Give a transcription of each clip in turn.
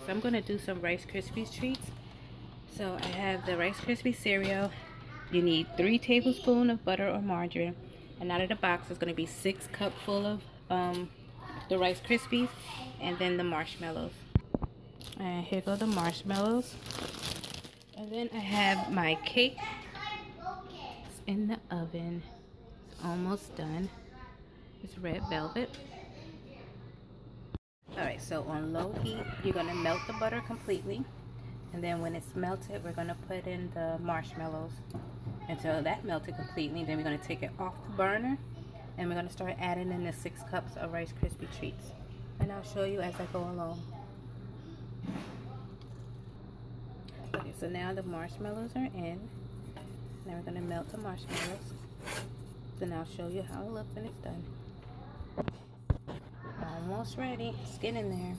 So I'm gonna do some Rice Krispies treats. So I have the Rice Krispies cereal. You need 3 tablespoons of butter or margarine, and out of the box is gonna be 6 cups full of the Rice Krispies, and then the marshmallows. And here go the marshmallows. And then I have my cake. It's in the oven. It's almost done. It's red velvet. Alright, so on low heat, you're going to melt the butter completely. And then when it's melted, we're going to put in the marshmallows until that melted completely. Then we're going to take it off the burner. And we're going to start adding in the 6 cups of Rice Krispie treats. And I'll show you as I go along. Okay, so now the marshmallows are in. Now we're going to melt the marshmallows. Then I'll show you how it looks when it's done. Almost ready. Let's get in there.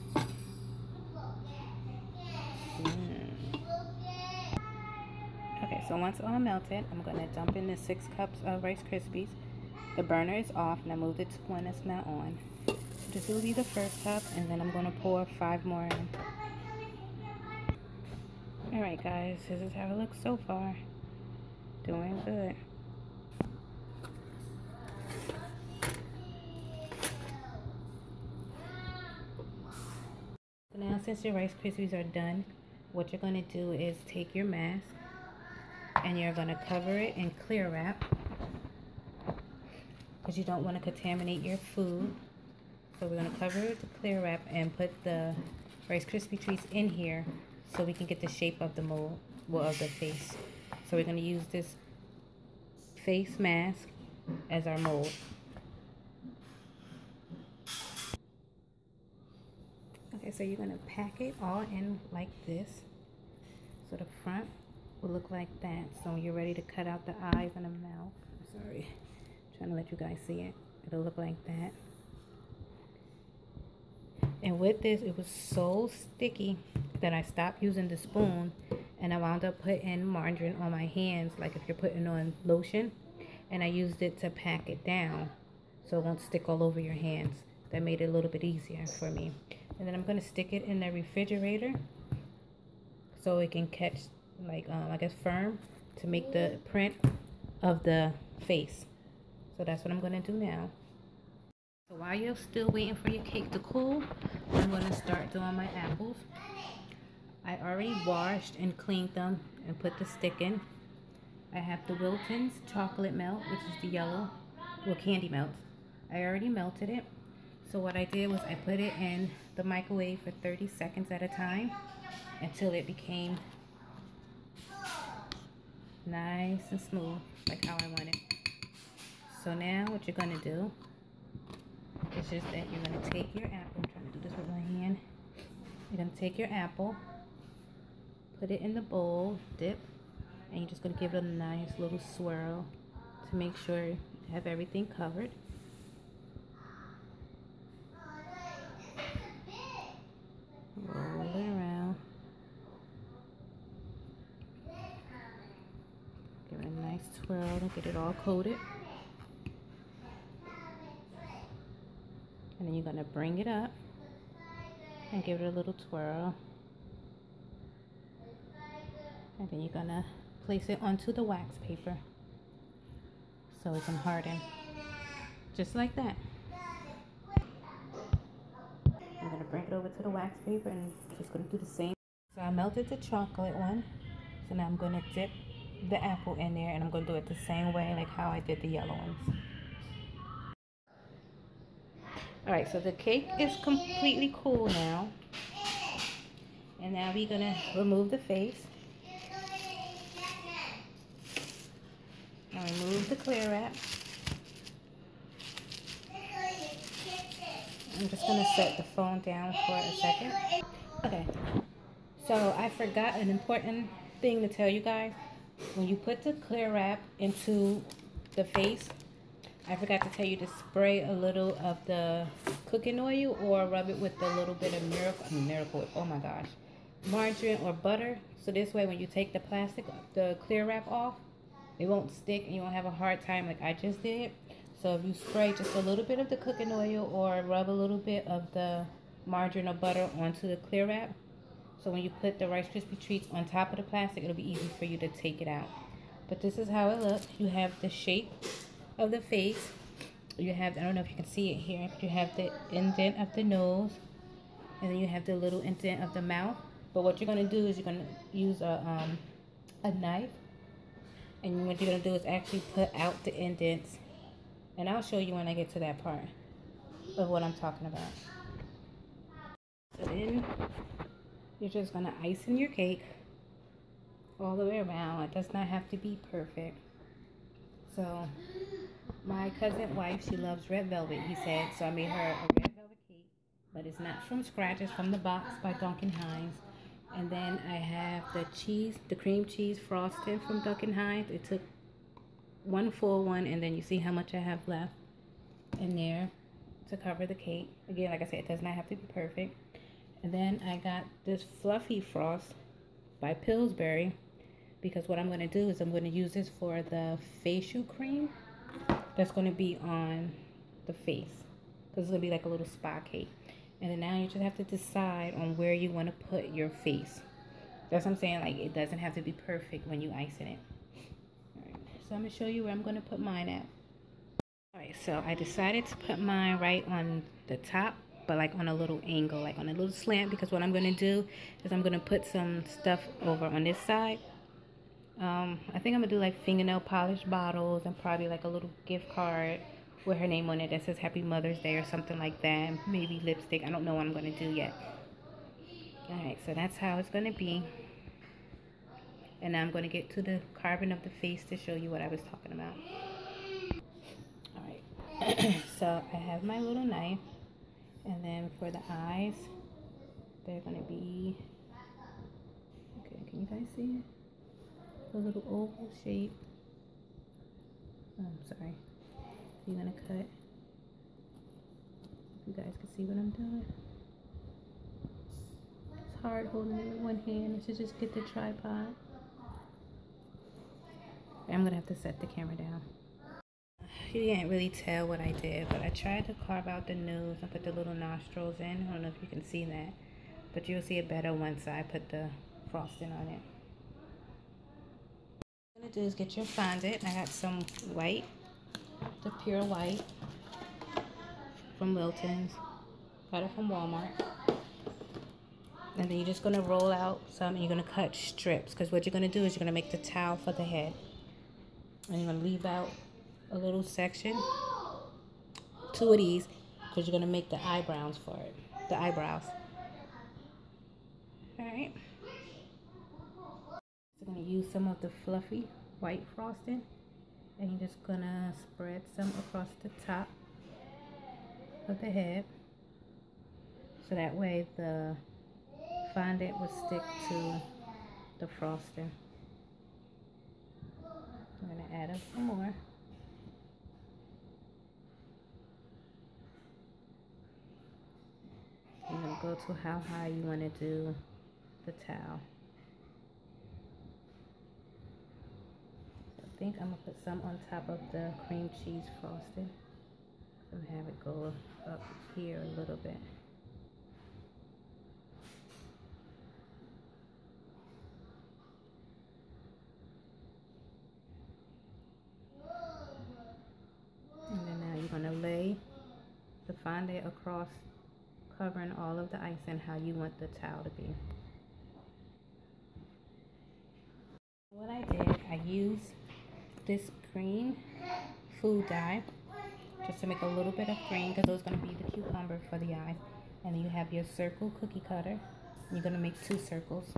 Okay, so once all melted, I'm going to dump in the 6 cups of Rice Krispies. The burner is off and I moved it to one that's not on. This will be the first cup, and then I'm going to pour 5 more in. Alright guys, this is how it looks so far. Doing good. So now since your Rice Krispies are done, what you're going to do is take your mask and you're going to cover it in clear wrap, because you don't want to contaminate your food. So we're going to cover it with clear wrap and put the Rice Krispie treats in here so we can get the shape of the mold, well, of the face. So we're going to use this face mask as our mold. Okay, so you're going to pack it all in like this. So the front will look like that. So when you're ready to cut out the eyes and the mouth, I'm sorry, I'm trying to let you guys see it. It'll look like that. And with this, it was so sticky that I stopped using the spoon, and I wound up putting margarine on my hands, like if you're putting on lotion, and I used it to pack it down so it won't stick all over your hands. That made it a little bit easier for me. And then I'm going to stick it in the refrigerator so it can catch, like, I guess firm, to make the print of the face. So that's what I'm going to do now. So while you're still waiting for your cake to cool, I'm going to start doing my apples. I already washed and cleaned them and put the stick in. I have the Wilton's chocolate melt, which is the yellow, well, candy melt. I already melted it. So what I did was I put it in the microwave for 30 seconds at a time until it became nice and smooth, like how I want it. So now what you're going to do, it's just that you're going to take your apple. I'm trying to do this with my hand. You're going to take your apple, put it in the bowl, dip, and you're just going to give it a nice little swirl to make sure you have everything covered. Roll it around. Give it a nice swirl to get it all coated. And then you're going to bring it up and give it a little twirl. And then you're going to place it onto the wax paper so it can harden. Just like that. I'm going to bring it over to the wax paper and just going to do the same. So I melted the chocolate one. So now I'm going to dip the apple in there, and I'm going to do it the same way like how I did the yellow ones. Alright, so the cake is completely cool now. And now we're going to remove the face. And remove the clear wrap. I'm just going to set the phone down for a second. Okay, so I forgot an important thing to tell you guys. When you put the clear wrap into the face, I forgot to tell you to spray a little of the cooking oil or rub it with a little bit of Miracle Whip, oh my gosh, margarine or butter. So this way when you take the plastic, the clear wrap off, it won't stick and you won't have a hard time like I just did. So if you spray just a little bit of the cooking oil or rub a little bit of the margarine or butter onto the clear wrap, So when you put the Rice Krispie treats on top of the plastic, it'll be easy for you to take it out. But this is how it looks. You have the shape of the face. You have, I don't know if you can see it here, but you have the indent of the nose. And then you have the little indent of the mouth. But what you're going to do is you're going to use a knife. And what you're going to do is actually put out the indents. And I'll show you when I get to that part of what I'm talking about. So then you're just going to ice in your cake all the way around. It does not have to be perfect. So my cousin's wife, she loves red velvet, he said. So I made her a red velvet cake. But it's not from scratch. It's from the box by Duncan Hines. And then I have the cream cheese frosting from Duncan Hines. It took one full one, and then you see how much I have left in there to cover the cake. Again, like I said, it does not have to be perfect. And then I got this fluffy frost by Pillsbury, because what I'm going to do is I'm going to use this for the facial cream that's going to be on the face, because it's going to be like a little spa cake. And then now you just have to decide on where you want to put your face. That's what I'm saying. Like, it doesn't have to be perfect when you icing it. All right, so I'm going to show you where I'm going to put mine at. Alright, so I decided to put mine right on the top, but like on a little angle, like on a little slant, because what I'm going to do is I'm going to put some stuff over on this side. I think I'm going to do like fingernail polish bottles and probably like a little gift card with her name on it that says Happy Mother's Day or something like that. Maybe lipstick. I don't know what I'm going to do yet. Alright, so that's how it's going to be. And now I'm going to get to the carving of the face to show you what I was talking about. So I have my little knife, and then for the eyes, they're going to be, okay, can you guys see it? A little oval shape. Oh, I'm sorry. You're going to cut. You guys can see what I'm doing. It's hard holding it with one hand. I should just get the tripod. I'm going to have to set the camera down. You can't really tell what I did, but I tried to carve out the nose and put the little nostrils in. I don't know if you can see that, but you'll see it better once I put the frosting on it. What I'm going to do is get your fondant. I got some white, the pure white from Wilton's. Got it from Walmart. And then you're just going to roll out some, and you're going to cut strips, because what you're going to do is you're going to make the towel for the head. And you're going to leave out a little section, 2 of these, because you're going to make the eyebrows for it, the eyebrows. Alright, so I'm going to use some of the fluffy white frosting, and you're just going to spread some across the top of the head, so that way the fondant will stick to the frosting. I'm going to add up some more. You're going to go to how high you want to do the towel. So I think I'm going to put some on top of the cream cheese frosting. I'm going to have it go up here a little bit. And then now you're going to lay the fondant across, covering all of the icing how you want the towel to be. What I did, I used this green food dye just to make a little bit of green, because it was going to be the cucumber for the eyes. And then you have your circle cookie cutter. You're going to make 2 circles.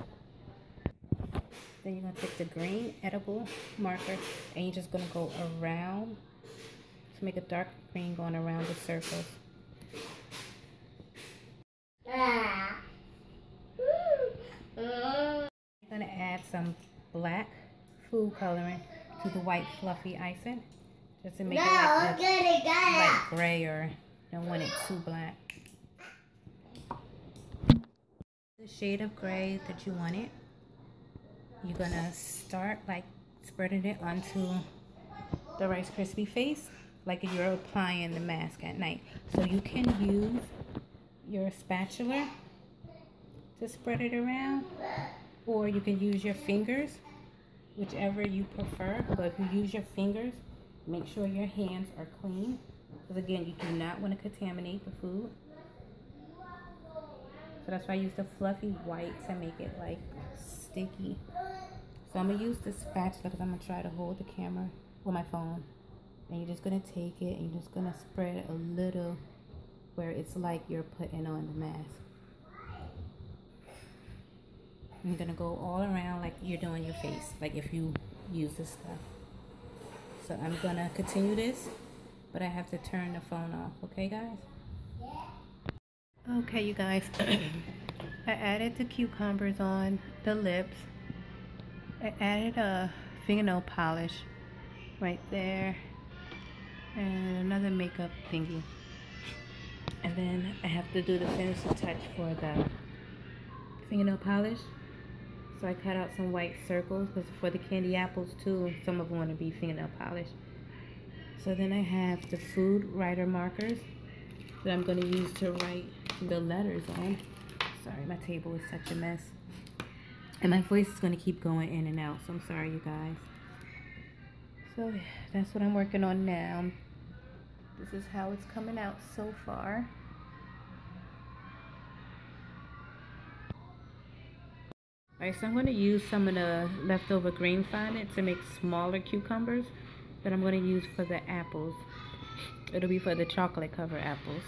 Then you're going to take the green edible marker, and you're just going to go around to make a dark green going around the circles. I'm going to add some black food coloring to the white fluffy icing, just to make it like gray, or don't want it too black. The shade of gray that you want it, you're going to start like spreading it onto the Rice Krispie face, like if you're applying the mask at night. So you can use your spatula to spread it around, or you can use your fingers, whichever you prefer. But if you use your fingers, make sure your hands are clean, because again, you do not want to contaminate the food. So that's why I use the fluffy white to make it like sticky. So I'm gonna use the spatula because I'm gonna try to hold the camera with my phone. And you're just gonna take it and you're just gonna spread a little where it's like you're putting on the mask. And you're gonna go all around like you're doing your face, like if you use this stuff. So I'm gonna continue this, but I have to turn the phone off, okay guys? Okay, you guys, I added the cucumbers on the lips. I added a fingernail polish right there and another makeup thingy. And then I have to do the finishing touch for the fingernail polish. So I cut out some white circles because for the candy apples too, some of them want to be fingernail polish. So then I have the food writer markers that I'm going to use to write the letters on. Sorry, my table is such a mess. And my voice is going to keep going in and out, so I'm sorry, you guys. So that's what I'm working on now. This is how it's coming out so far. Alright, so I'm going to use some of the leftover green fondant to make smaller cucumbers that I'm going to use for the apples. It'll be for the chocolate covered apples.